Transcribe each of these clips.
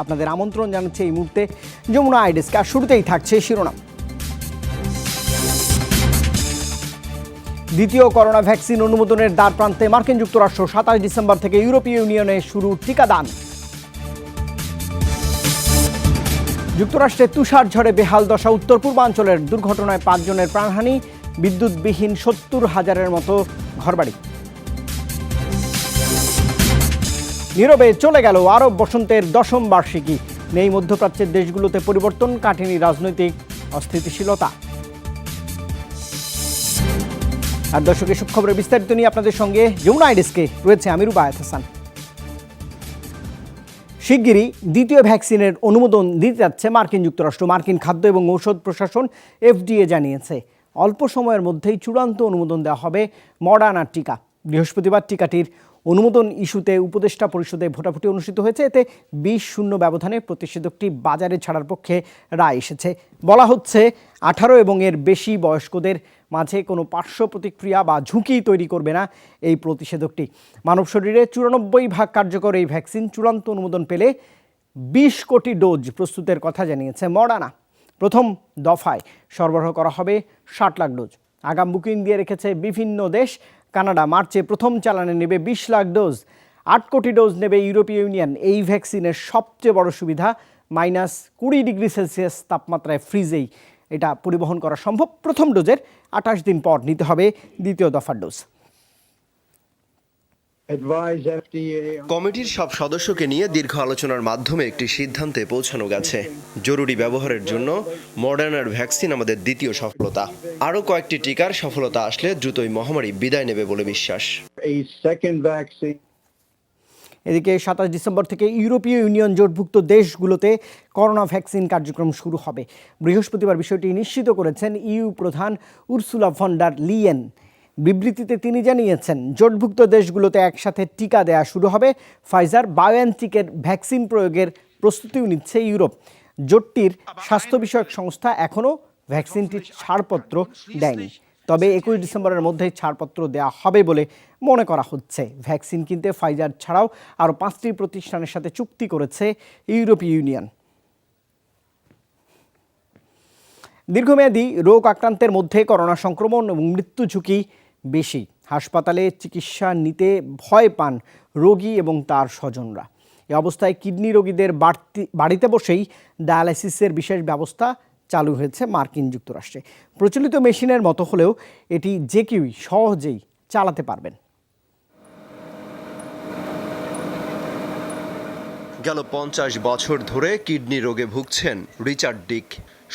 আপনাদের আমন্ত্রণ জানাচ্ছে এই মুহূর্তে যমুনা আইডেস্ক। আর শুরুতেই থাকছে শিরোনাম। দ্বিতীয় করোনা ভ্যাকসিন অনুমোদনের দ্বার প্রান্তে মার্কিন যুক্তরাষ্ট্র। 27 ডিসেম্বর থেকে ইউরোপীয় ইউনিয়নে শুরু টিকাদান। যুক্তরাষ্ট্রে তুষার ঝড়ে বেহাল দশা উত্তর পূর্বাঞ্চলের। দুর্ঘটনায় 5 জনের প্রাণহানি, বিদ্যুৎবিহীন 70,000-এর মতো ঘরবাড়ি। নীরবে চলে গেল আরব বসন্তের 10ম বার্ষিকী। নেই মধ্যপ্রাচ্যের দেশগুলোতে পরিবর্তন, কাটেনি রাজনৈতিক অস্থিতিশীলতা। আর দর্শক, এসব খবরের বিস্তারিত নিয়ে আপনাদের সঙ্গে যমুনা আইডেস্কে রয়েছে আমি রুবায়েত হাসান। শিগগিরই দ্বিতীয় ভ্যাকসিনের অনুমোদন দিতে যাচ্ছে মার্কিন যুক্তরাষ্ট্র। মার্কিন খাদ্য এবং ঔষধ প্রশাসন FDA জানিয়েছে অল্প সময়ের মধ্যেই চূড়ান্ত অনুমোদন দেওয়া হবে মডার্নার টিকা। বৃহস্পতিবার টিকাটির অনুমোদন ইস্যুতে উপদেষ্টা পরিষদে ভোটাভুটি অনুষ্ঠিত হয়েছে। এতে 20-0 ব্যবধানে প্রতিষেধকটি বাজারে ছাড়ার পক্ষে রায় এসেছে। বলা হচ্ছে 18 এবং এর বেশি বয়স্কদের মাঝে কোনো পার্শ্ব প্রতিক্রিয়া বা ঝুঁকি তৈরি করবে না এই প্রতিষেধকটি। মানব শরীরে 94% কার্যকর এই ভ্যাকসিন চূড়ান্ত অনুমোদন পেলে 20 কোটি ডোজ প্রস্তুতের কথা জানিয়েছে মডার্না। প্রথম দফায় সরবরাহ করা হবে 60 লাখ ডোজ। আগাম বুকিং দিয়ে রেখেছে বিভিন্ন দেশ। কানাডা মার্চে প্রথম চালানে নেবে 20 লাখ ডোজ। 8 কোটি ডোজ নেবে ইউরোপীয় ইউনিয়ন। এই ভ্যাকসিনের সবচেয়ে বড় সুবিধা -20 ডিগ্রি সেলসিয়াস তাপমাত্রায় ফ্রিজেই এটা পরিবহন করা সম্ভব। প্রথম ডোজের 28 দিন পর নিতে হবে দ্বিতীয় দফার ডোজ। কমিটির সব সদস্যকে নিয়ে দীর্ঘ আলোচনার মাধ্যমে একটি সিদ্ধান্তে পৌঁছানো গেছে। জরুরি ব্যবহারের জন্য মডার্নার ভ্যাকসিন আমাদের দ্বিতীয় সফলতা। আরও কয়েকটি টিকার সফলতা আসলে দ্রুতই মহামারী বিদায় নেবে বলে বিশ্বাস। এদিকে 27 ডিসেম্বর থেকে ইউরোপীয় ইউনিয়ন জোটভুক্ত দেশগুলোতে করোনা ভ্যাকসিন কার্যক্রম শুরু হবে। বৃহস্পতিবার বিষয়টি নিশ্চিত করেছেন ইউ প্রধান উর্সুলা ভন ডার লিয়েন। বিবৃতিতে তিনি জানিয়েছেন জোটভুক্ত দেশগুলোতে একসাথে টিকা দেয়া শুরু হবে। ফাইজার বায়োএনটেকের ভ্যাকসিন প্রয়োগের প্রস্তুতিও নিচ্ছে ইউরোপ। জোটটির স্বাস্থ্য বিষয়ক সংস্থা এখনও ভ্যাকসিনটির ছাড়পত্র দেয়নি, তবে 21 ডিসেম্বরের মধ্যেই ছাড়পত্র দেওয়া হবে বলে মনে করা হচ্ছে। ভ্যাকসিন কিনতে ফাইজার ছাড়াও আরও 5টি প্রতিষ্ঠানের সাথে চুক্তি করেছে ইউরোপীয় ইউনিয়ন। দীর্ঘমেয়াদী রোগ আক্রান্তের মধ্যে করোনা সংক্রমণ এবং মৃত্যু ঝুঁকি বেশি। হাসপাতালে চিকিৎসা নিতে ভয় পান রোগী এবং তার স্বজনরা। এ অবস্থায় কিডনি রোগীদের বাড়িতে বসেই ডায়ালাইসিসের বিশেষ ব্যবস্থা চালু হয়েছে মার্কিন যুক্তরাষ্ট্রে। প্রচলিত মেশিনের মতো হলেও এটি যে কেউই সহজেই চালাতে পারবেন। গেল 50 বছর ধরে কিডনি রোগে ভুগছেন রিচার্ড ডিক।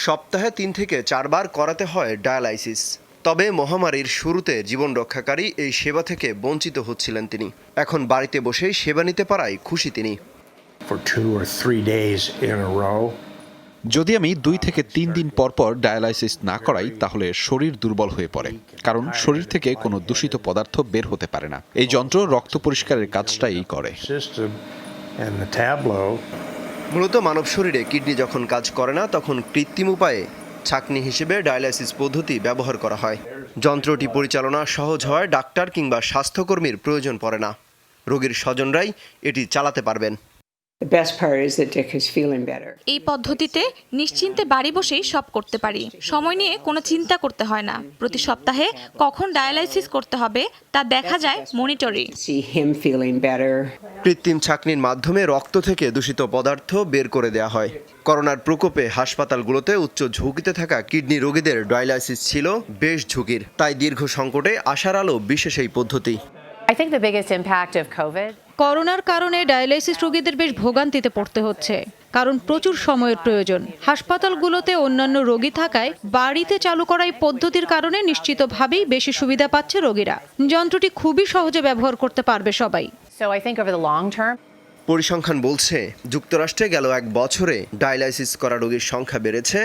সপ্তাহে 3 থেকে 4 বার করাতে হয় ডায়ালাইসিস। তবে মহামারীর শুরুতে জীবন রক্ষাকারী এই সেবা থেকে বঞ্চিত হচ্ছিলেন তিনি। এখন বাড়িতে বসেই সেবা নিতে পারায় খুশি তিনি। যদি আমি 2 থেকে 3 দিন পর পর ডায়ালাইসিস না করাই তাহলে শরীর দুর্বল হয়ে পড়ে, কারণ শরীর থেকে কোনো দূষিত পদার্থ বের হতে পারে না। এই যন্ত্র রক্ত পরিষ্কারের কাজটাই করে। মূলত মানব শরীরে কিডনি যখন কাজ করে না, তখন কৃত্রিম উপায়ে ছাঁকনি হিসেবে ডায়ালাইসিস পদ্ধতি ব্যবহার করা হয়। যন্ত্রটি পরিচালনা সহজ হওয়ায় ডাক্তার কিংবা স্বাস্থ্যকর্মীর প্রয়োজন পড়ে না। রোগীর স্বজনরাই এটি চালাতে পারবেন। এই পদ্ধতিতে নিশ্চিন্তে বাড়ি বসেই সব করতে পারি। সময় নিয়ে কোনো চিন্তা করতে হয় না। প্রতি সপ্তাহে কখন ডায়ালাইসিস করতে হবে তা দেখা যায় মনিটরে। কৃত্রিম ছাঁকনির মাধ্যমে রক্ত থেকে দূষিত পদার্থ বের করে দেওয়া হয়। করোনার প্রকোপে হাসপাতালগুলোতে উচ্চ ঝুঁকিতে থাকা কিডনি রোগীদের ডায়ালাইসিস ছিল বেশ ঝুঁকির। তাই দীর্ঘ সংকটে আশার আলো বিশেষ এই পদ্ধতি। করোনার কারণে ডায়ালাইসিস রোগীদের বেশ ভোগান্তিতে পড়তে হচ্ছে, কারণ প্রচুর সময়ের প্রয়োজন। হাসপাতালগুলোতে অন্যান্য রোগী থাকায় বাড়িতে চালু করা এই পদ্ধতির কারণে নিশ্চিতভাবেই বেশি সুবিধা পাচ্ছে রোগীরা। যন্ত্রটি খুবই সহজে ব্যবহার করতে পারবে সবাই। পরিসংখ্যান বলছে যুক্তরাষ্ট্রে গেল 1 বছরে ডায়ালাইসিস করা রোগীর সংখ্যা বেড়েছে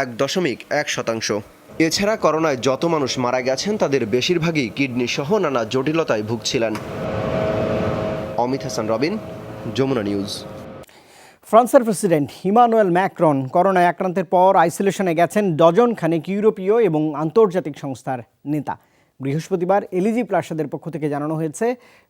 1.1%। এছাড়া করোনায় যত মানুষ মারা গেছেন তাদের বেশিরভাগই কিডনি সহ নানা জটিলতায় ভুগছিলেন। অমিত হাসান রবিন, যমুনা নিউজ। ফ্রান্সের প্রেসিডেন্ট ইমানুয়েল ম্যাক্রন করোনায় আক্রান্তের পর আইসোলেশনে গেছেন ডজন খানেক ইউরোপীয় এবং আন্তর্জাতিক সংস্থার নেতা। বৃহস্পতিবার এলজি প্রাসাদের পক্ষ থেকে জানানো হয়েছে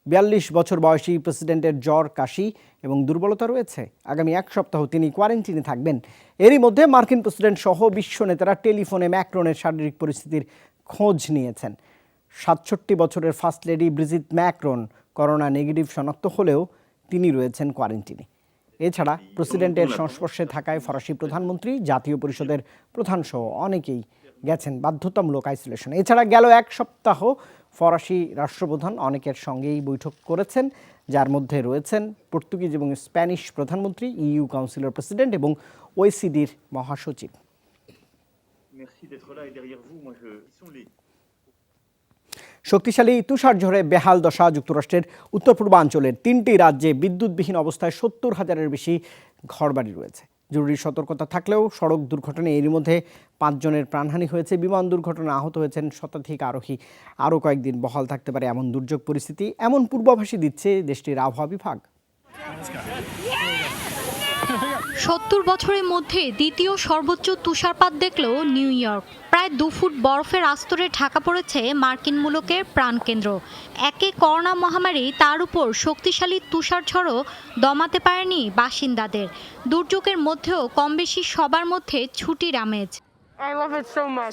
৪২ বছর বয়সী প্রেসিডেন্টের জ্বর, কাশি এবং দুর্বলতা রয়েছে। আগামী এক সপ্তাহ তিনি কোয়ারেন্টিনে থাকবেন। এরই মধ্যে মার্কিন প্রেসিডেন্ট সহ বিশ্ব নেতারা টেলিফোনে ম্যাক্রনের শারীরিক পরিস্থিতির খোঁজ নিয়েছেন। ৬৭ বছরের first lady Brigitte Macron corona negative শনাক্ত হলেও তিনি রয়েছেন কোয়ারেন্টিনে। এছাড়া প্রেসিডেন্টের সংস্পর্শে থাকায় ফরাসি প্রধানমন্ত্রী, জাতীয় পরিষদের প্রধান সহ অনেকেই গেছেন বাধ্যতামূলক আইসোলেশনে। এছাড়া গেল এক সপ্তাহ ফরাসি রাষ্ট্রপ্রধান অনেকের সঙ্গেই বৈঠক করেছেন, যার মধ্যে রয়েছেন পর্তুগিজ এবং স্প্যানিশ প্রধানমন্ত্রী, ইইউ কাউন্সিলের প্রেসিডেন্ট এবং ওইসিডির মহাসচিব। শক্তিশালী তুষারঝড়ে বেহাল দশা যুক্তরাষ্ট্রের উত্তর পূর্বাঞ্চলের ৩টি রাজ্যে বিদ্যুৎবিহীন অবস্থায় ৭০,০০০-এর বেশি ঘরবাড়ি রয়েছে। জরুরি সতর্কতা থাকলেও সড়ক দুর্ঘটনায় এরই মধ্যে ৫ জনের প্রাণহানি হয়েছে। বিমান দুর্ঘটনায় আহত হয়েছেন শতাধিক আরোহী। আরও কয়েকদিন বহাল থাকতে পারে এমন দুর্যোগ পরিস্থিতি, এমন পূর্বাভাসই দিচ্ছে দেশটির আবহাওয়া বিভাগ। ৭০ বছরের মধ্যে দ্বিতীয় সর্বোচ্চ তুষারপাত দেখল নিউ ইয়র্ক। প্রায় ২ ফুট বরফের আস্তরে ঢাকা পড়েছে মার্কিন মুলুকের প্রাণকেন্দ্র। একে করোনা মহামারী, তার উপর শক্তিশালী তুষারঝড়ও দমাতে পারেনি বাসিন্দাদের। দুর্যোগের মধ্যেও কমবেশি সবার মধ্যে ছুটির আমেজ।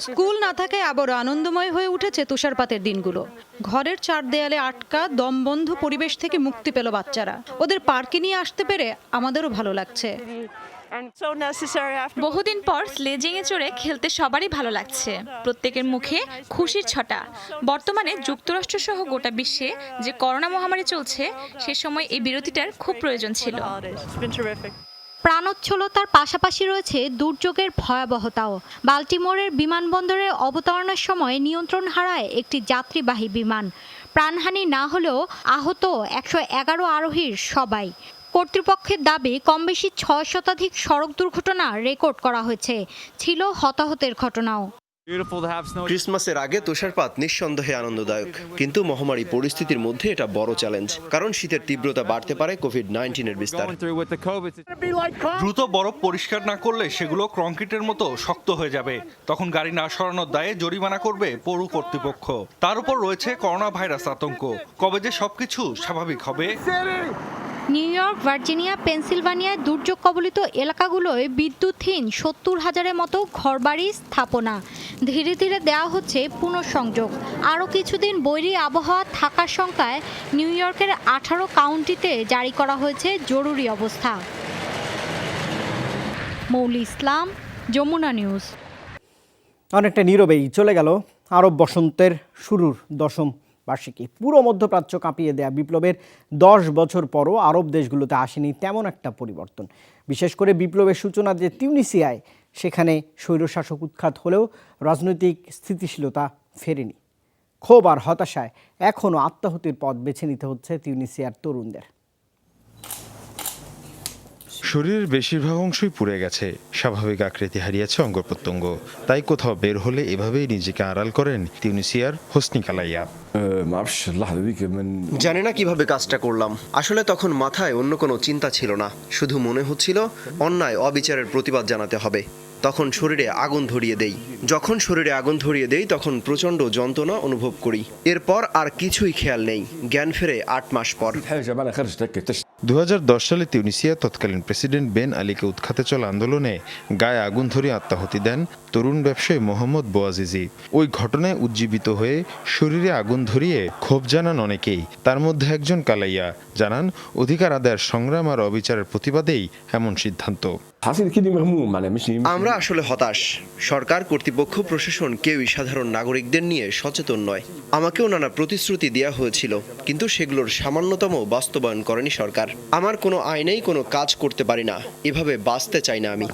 স্কুল না থাকায় আবারও আনন্দময় হয়ে উঠেছে তুষারপাতের দিনগুলো। ঘরের চার দেয়ালে আটকা দমবন্ধ পরিবেশ থেকে মুক্তি পেল বাচ্চারা। ওদের পার্কে নিয়ে আসতে পেরে আমাদেরও ভালো লাগছে। বহুদিন পর স্লেজিংয়ে চড়ে খেলতে সবারই ভালো লাগছে। প্রত্যেকের মুখে খুশির ছটা। বর্তমানে যুক্তরাষ্ট্র সহ গোটা বিশ্বে যে করোনা মহামারী চলছে, সে সময় এই বিরতিটার খুব প্রয়োজন ছিল। প্রাণোচ্ছলতার পাশাপাশি রয়েছে দুর্যোগের ভয়াবহতাও। বাল্টিমোরের বিমানবন্দরে অবতরণের সময় নিয়ন্ত্রণ হারায় একটি যাত্রীবাহী বিমান। প্রাণহানি না হলেও আহত ১১১ আরোহীর সবাই। কর্তৃপক্ষের দাবি কমবেশি ৬ শতাধিক সড়ক দুর্ঘটনা রেকর্ড করা হয়েছে। ছিল হতাহতের ঘটনাও। ক্রিসমাসের আগে তুষারপাত নিঃসন্দেহে আনন্দদায়ক, কিন্তু মহামারী পরিস্থিতির মধ্যে এটা বড় চ্যালেঞ্জ, কারণ শীতের তীব্রতা বাড়তে পারে কোভিড-১৯-এর বিস্তার। দ্রুত বরফ পরিষ্কার না করলে সেগুলো কংক্রিটের মতো শক্ত হয়ে যাবে। তখন গাড়ি না সরানোর দায়ে জরিমানা করবে পৌর কর্তৃপক্ষ। তার উপর রয়েছে করোনা ভাইরাস আতঙ্ক। কবে যে সবকিছু স্বাভাবিক হবে। নিউ ইয়র্ক, ভার্জিনিয়া, পেনসিলভানিয়ায় দুর্যোগ কবলিত এলাকাগুলোয় বিদ্যুৎহীন ৭০,০০০-এর মতো ঘরবাড়ি স্থাপনা। ধীরে ধীরে দেওয়া হচ্ছে পুনঃসংযোগ। আরও কিছুদিন বৈরী আবহাওয়া থাকার শঙ্কায় নিউ ইয়র্কের ১৮ কাউন্টিতে জারি করা হয়েছে জরুরি অবস্থা। মৌলি ইসলাম, যমুনা নিউজ। অনেকটা নীরবেই চলে গেল আরব বসন্তের শুরুর ১০ম বার্ষিকী। পুরো মধ্যপ্রাচ্য কাঁপিয়ে দেয়া বিপ্লবের ১০ বছর পরও আরব দেশগুলোতে আসেনি তেমন একটা পরিবর্তন। বিশেষ করে বিপ্লবের সূচনা যে তিউনিসিয়ায়, সেখানে স্বৈরশাসক উৎখাত হলেও রাজনৈতিক স্থিতিশীলতা ফেরেনি। ক্ষোভ আর হতাশায় এখনও আত্মাহুতির পথ বেছে নিতে হচ্ছে তিউনিসিয়ার তরুণদের। শরীরের বেশিরভাগ অংশই পুড়ে গেছে, স্বাভাবিক আকৃতি হারিয়েছে অঙ্গ প্রত্যঙ্গ। তাই কোথাও বের হলে এভাবেই নিজেকে আড়াল করেন তিউনিসিয়ার হোসনি কালাইয়া। জানি না কিভাবে কাজটা করলাম। আসলে তখন মাথায় অন্য কোনো চিন্তা ছিল না, শুধু মনে হচ্ছিল অন্যায় অবিচারের প্রতিবাদ জানাতে হবে। তখন শরীরে আগুন ধরিয়ে দেই। যখন শরীরে আগুন ধরিয়ে দেই তখন প্রচণ্ড যন্ত্রণা অনুভব করি। এরপর আর কিছুই খেয়াল নেই। জ্ঞান ফেরে ৮ মাস পর। ২০১০ সালে তিউনিসিয়া তৎকালীন প্রেসিডেন্ট বেন আলীকে উৎখাতে চলা আন্দোলনে গায়ে আগুন ধরিয়ে আত্মাহুতি দেন তরুণ ব্যবসায়ী মোহাম্মদ বোয়াজিজি। ওই ঘটনায় উজ্জীবিত হয়ে শরীরে আগুন ধরিয়ে ক্ষোভ জানান অনেকেই। তার মধ্যে একজন কালাইয়া জানান, অধিকার আদায়ের সংগ্রাম আর অবিচারের প্রতিবাদেই এমন সিদ্ধান্ত। আমরা আসলে হতাশ। সরকার, কর্তৃপক্ষ, প্রশাসন কেউই সাধারণ নাগরিকদের নিয়ে সচেতন নয়। আমাকেও নানা প্রতিশ্রুতি দেওয়া হয়েছিল, কিন্তু সেগুলোর সামান্যতম বাস্তবায়ন করেনি সরকার। আমার কোনো আইনেই কোনো কাজ করতে পারি না। এভাবে বাঁচতে চাই না আমি।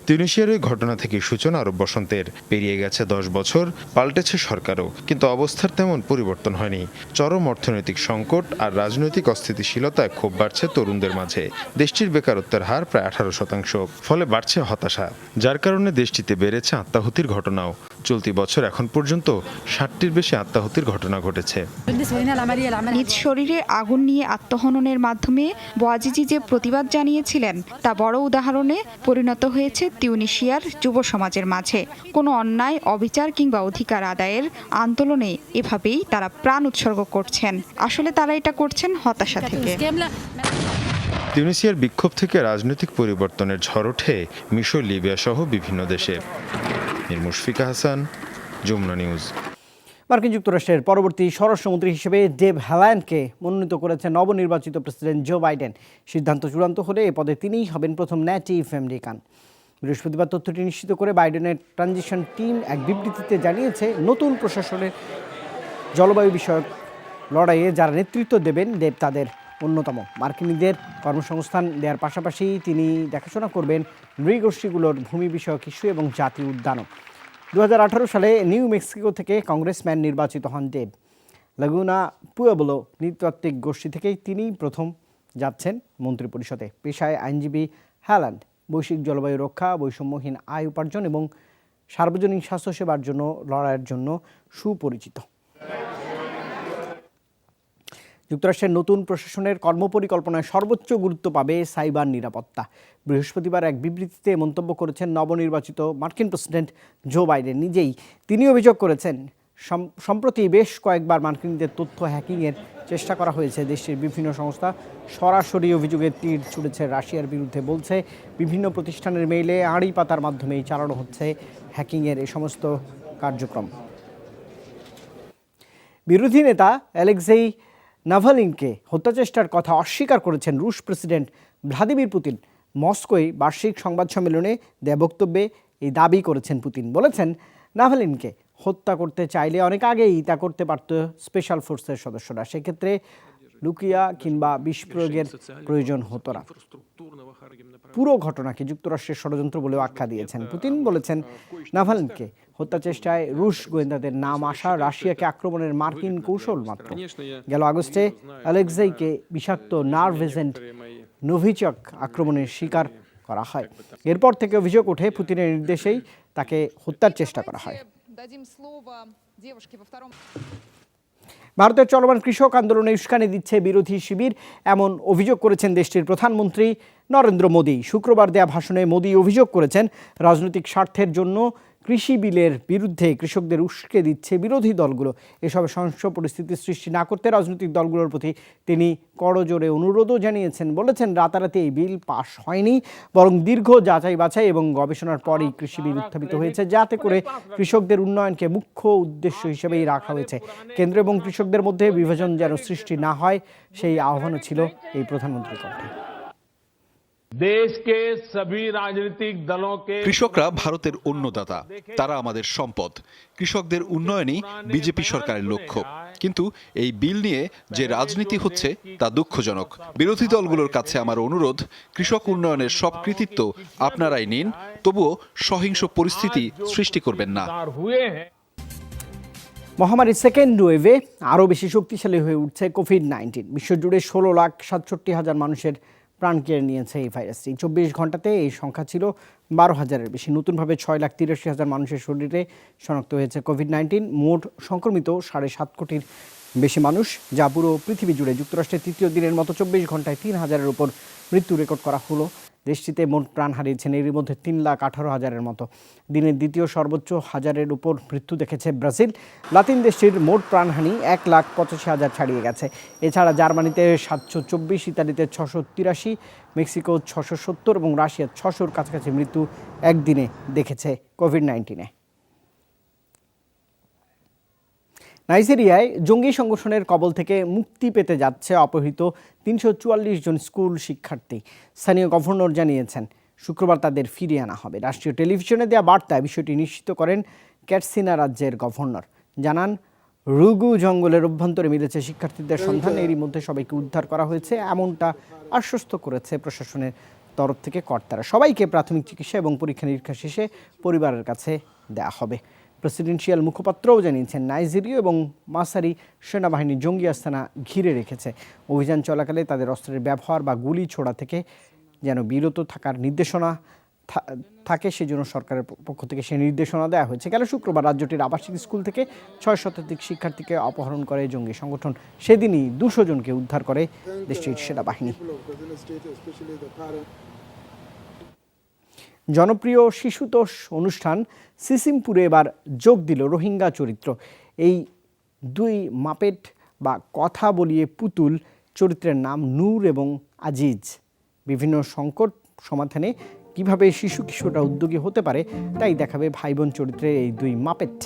তিউনিসিয়ার ওই ঘটনা থেকে সূচনা আরব বসন্তের। পেরিয়ে গেছে ১০ বছর, পাল্টেছে সরকারও, কিন্তু অবস্থার তেমন পরিবর্তন হয়নি। চরম অর্থনৈতিক সংকট আর রাজনৈতিক অস্থিতিশীলতায় ক্ষোভ বাড়ছে তরুণদের মাঝে। দেশটির বেকারত্বের হার প্রায় ১৮%, ফলে বাড়ছে হতাশা, যার কারণে দেশটিতে বেড়েছে আত্মাহুতির ঘটনাও। চলতি বছর এখন পর্যন্ত ৬০টির বেশি আত্মাহুতির ঘটনা ঘটেছে। নিজ শরীরে আগুন নিয়ে আত্মহননের মাধ্যমে বোয়াজিজি যে প্রতিবাদ জানিয়েছিলেন, তা বড় উদাহরণে পরিণত হয়েছে তিউনিসিয়ার যুব সমাজের মাঝে। কোনো অন্যায়, অবিচার কিংবা অধিকার আদায়ের আন্দোলনে এভাবেই তারা প্রাণ উৎসর্গ করছেন। আসলে তারা এটা করছেন হতাশা থেকে। তিউনিসিয়ার বিক্ষোভ থেকে রাজনৈতিক পরিবর্তনের ঝড় ওঠে মিশর, লিবিয়া সহ বিভিন্ন দেশে। মুশফিকা হাসান, যমুনা নিউজ। মার্কিন যুক্তরাষ্ট্রের পরবর্তী স্বরাষ্ট্রমন্ত্রী হিসেবে ডেভ হ্যালান্ডকে মনোনীত করেছেন নবনির্বাচিত প্রেসিডেন্ট জো বাইডেন। সিদ্ধান্ত চূড়ান্ত হলে এ পদে তিনিই হবেন প্রথম নেটিভ আমেরিকান। বৃহস্পতিবার তথ্যটি নিশ্চিত করে বাইডেনের ট্রানজিশন টিম এক বিবৃতিতে জানিয়েছে, নতুন প্রশাসনের জলবায়ু বিষয়ক লড়াইয়ে যারা নেতৃত্ব দেবেন ডেভ তাদের অন্যতম। মার্কিনীদের কর্মসংস্থান দেওয়ার পাশাপাশি তিনি দেখাশোনা করবেন নৃগোষ্ঠীগুলোর ভূমি বিষয়ক ইস্যু এবং জাতীয় উদ্যানও। 2018 সালে নিউ মেক্সিকো থেকে কংগ্রেসম্যান নির্বাচিত হন ডেভ। লাগুনা পুয়েবলো নৃতাত্ত্বিক গোষ্ঠী থেকেই তিনি প্রথম যাচ্ছেন মন্ত্রিপরিষদে। পেশায় আইনজীবী হ্যালান্ড বৈশ্বিক জলবায়ু রক্ষা, বৈষম্যহীন আয় উপার্জন এবং সার্বজনীন স্বাস্থ্যসেবার জন্য লড়াইয়ের জন্য সুপরিচিত। যুক্তরাষ্ট্রের নতুন প্রশাসনের কর্মপরিকল্পনায় সর্বোচ্চ গুরুত্ব পাবে সাইবার নিরাপত্তা। বৃহস্পতিবার এক বিবৃতিতে মন্তব্য করেছেন নবনির্বাচিত মার্কিন প্রেসিডেন্ট জো বাইডেন নিজেই। তিনি অভিযোগ করেছেন, সম্প্রতি বেশ কয়েকবার মার্কিনীদের তথ্য হ্যাকিংয়ের চেষ্টা করা হয়েছে। দেশটির বিভিন্ন সংস্থা সরাসরি অভিযোগের তীর ছুড়েছে রাশিয়ার বিরুদ্ধে। বলছে, বিভিন্ন প্রতিষ্ঠানের মেইলে আড়ি পাতার মাধ্যমেই চালানো হচ্ছে হ্যাকিংয়ের এই সমস্ত কার্যক্রম। বিরোধী নেতা অ্যালেক্সেই নাভালিনকে হত্যাচেষ্টার কথা অস্বীকার করেছেন রুশ প্রেসিডেন্ট ভ্লাদিমির পুতিন। মস্কোয় বার্ষিক সংবাদ সম্মেলনে দেয়া বক্তব্যে এই দাবি করেছেন পুতিন। বলেছেন, নাভালিনকে হত্যা করতে চাইলে অনেক আগেই তা করতে পারত স্পেশাল ফোর্সের সদস্যরা। সেক্ষেত্রে লুকিয়া কিংবা বিষ প্রয়োগের প্রয়োজন হতো না। পুরো ঘটনাকে যুক্তরাষ্ট্রের ষড়যন্ত্র বলেও আখ্যা দিয়েছেন পুতিন। বলেছেন, নাভালিনকে হত্যা চেষ্টায় রুশ গোয়েন্দাদের নাম আসা রাশিয়াকে আক্রমণের মার্কিন কৌশল মাত্র। গেল আগস্টে অ্যালেক্সেইকে বিষাক্ত নার্ভ এজেন্ট নোভিচক আক্রমণের শিকার করা হয়। এরপর থেকে অভিযোগ ওঠে, পুতিনের নির্দেশেই তাকে হত্যার চেষ্টা করা হয়। ভারতের চলমান কৃষক আন্দোলনে উস্কানি দিচ্ছে বিরোধী শিবির, এমন অভিযোগ করেছেন দেশটির প্রধানমন্ত্রী নরেন্দ্র মোদী। শুক্রবার দেয়া ভাষণে মোদী অভিযোগ করেছেন, রাজনৈতিক স্বার্থের জন্য কৃষি বিলের বিরুদ্ধে কৃষকদের উস্কে দিচ্ছে বিরোধী দলগুলো। এসব সহিংস পরিস্থিতি সৃষ্টি না করতে রাজনৈতিক দলগুলোর প্রতি তিনি করজোড়ে অনুরোধও জানিয়েছেন। বলেছেন, রাতারাতি এই বিল পাশ হয়নি, বরং দীর্ঘ যাচাই বাছাই এবং গবেষণার পরই কৃষি বিল উত্থাপিত হয়েছে, যাতে করে কৃষকদের উন্নয়নকে মুখ্য উদ্দেশ্য হিসেবেই রাখা হয়েছে। কেন্দ্র এবং কৃষকদের মধ্যে বিভাজন যেন সৃষ্টি না হয়, সেই আহ্বানও ছিল এই প্রধানমন্ত্রীর কণ্ঠে। কৃষকরা ভারতের অন্নদাতা, তারা আমাদের সম্পদ। কৃষকদের উন্নয়নই বিজেপি সরকারের লক্ষ্য। কিন্তু এই বিল নিয়ে যে রাজনীতি হচ্ছে তা দুঃখজনক। বিরোধী দলগুলোর কাছে আমার অনুরোধ, কৃষক উন্নয়নের সব কৃতিত্ব আপনারাই নিন, তবুও সহিংস পরিস্থিতি সৃষ্টি করবেন না। মহামারীর সেকেন্ড ওয়েভে আরও বেশি শক্তিশালী হয়ে উঠছে কোভিড-19। বিশ্বজুড়ে 16,67,000 মানুষের প্রাণ কেড়ে নিয়েছে এই ভাইরাসটি। 24 ঘন্টাতে এই সংখ্যা ছিল 12,000-এর বেশি। নতুনভাবে 6,83,000 মানুষের শরীরে শনাক্ত হয়েছে কোভিড-19। মোট সংক্রমিত 7.5 কোটির বেশি মানুষ, যা পুরো পৃথিবী জুড়ে। যুক্তরাষ্ট্রের তৃতীয় দিনের মতো 24 ঘন্টায় 3,000-এর উপর মৃত্যু রেকর্ড করা হলো। দেশটিতে মোট প্রাণ হারিয়েছেন এরই মধ্যে 3,18,000-এর মতো। দিনের দ্বিতীয় সর্বোচ্চ 1000-এর উপর মৃত্যু দেখেছে ব্রাজিল। লাতিন দেশটির মোট প্রাণহানি 1,85,000 ছাড়িয়ে গেছে। এছাড়া জার্মানিতে 724, ইতালিতে 683, মেক্সিকো 670 এবং রাশিয়া 600-র কাছাকাছি মৃত্যু একদিনে দেখেছে কোভিড-19-এ। নাইজেরিয়ায় জঙ্গি সংগঠনের কবল থেকে মুক্তি পেতে যাচ্ছে অপহৃত 344 জন স্কুল শিক্ষার্থী। স্থানীয় গভর্নর জানিয়েছেন, শুক্রবার তাদের ফিরিয়ে আনা হবে। রাষ্ট্রীয় টেলিভিশনে দেওয়া বার্তায় বিষয়টি নিশ্চিত করেন ক্যাটসিনা রাজ্যের গভর্নর। জানান, রুগু জঙ্গলের অভ্যন্তরে মিলেছে শিক্ষার্থীদের সন্ধান। এরই মধ্যে সবাইকে উদ্ধার করা হয়েছে, এমনটা আশ্বস্ত করেছে প্রশাসনের তরফ থেকে কর্তারা। সবাইকে প্রাথমিক চিকিৎসা এবং পরীক্ষা নিরীক্ষা শেষে পরিবারের কাছে দেওয়া হবে। প্রেসিডেন্সিয়াল মুখপাত্রও জানিয়েছেন, নাইজেরীয় এবং মাসারি সেনাবাহিনী জঙ্গি আস্তানা ঘিরে রেখেছে। অভিযান চলাকালে তাদের অস্ত্রের ব্যবহার বা গুলি ছোড়া থেকে যেন বিরত থাকার নির্দেশনা থাকে, সেজন্য সরকারের পক্ষ থেকে সেই নির্দেশনা দেওয়া হয়েছে। গেল শুক্রবার রাজ্যটির আবাসিক স্কুল থেকে 6 শতাধিক শিক্ষার্থীকে অপহরণ করে জঙ্গি সংগঠন। সেদিনই 200 জনকে উদ্ধার করে দেশটির সেনাবাহিনী। জনপ্রিয় শিশুতোষ অনুষ্ঠান সিসিমপুরে এবার যোগ দিল রোহিঙ্গা চরিত্র। এই দুই মাপেট বা কথা বলিয়ে পুতুল চরিত্রের নাম নূর এবং আজিজ। বিভিন্ন সংকট সমাধানে কিভাবে শিশু কিশোররা উদ্যোগী হতে পারে তাই দেখাবে ভাই বোন চরিত্রের এই দুই মাপেট।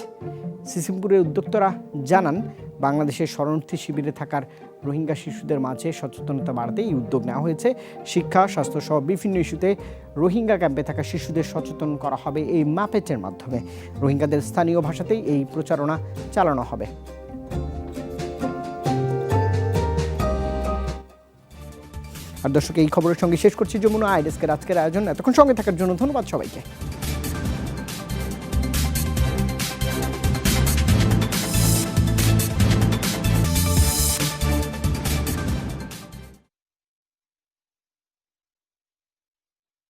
সিসিমপুরের উদ্যোক্তারা জানান, বাংলাদেশের শরণার্থী শিবিরে থাকার রোহিঙ্গা শিশুদের মাঝে সচেতনতা বাড়াতে এই উদ্যোগ নেওয়া হয়েছে। শিক্ষা, স্বাস্থ্যসহ বিভিন্ন ইস্যুতে রোহিঙ্গা ক্যাম্পে থাকা শিশুদের সচেতন করা হবে এই মাপেটের মাধ্যমে। রোহিঙ্গাদের স্থানীয় ভাষাতেই এই প্রচারণা চালানো হবে। আর দর্শক, এই খবরের সঙ্গে শেষ করছি যমুনা আইডেস্কের আজকের আয়োজন। এতক্ষণ সঙ্গে থাকার জন্য ধন্যবাদ সবাইকে।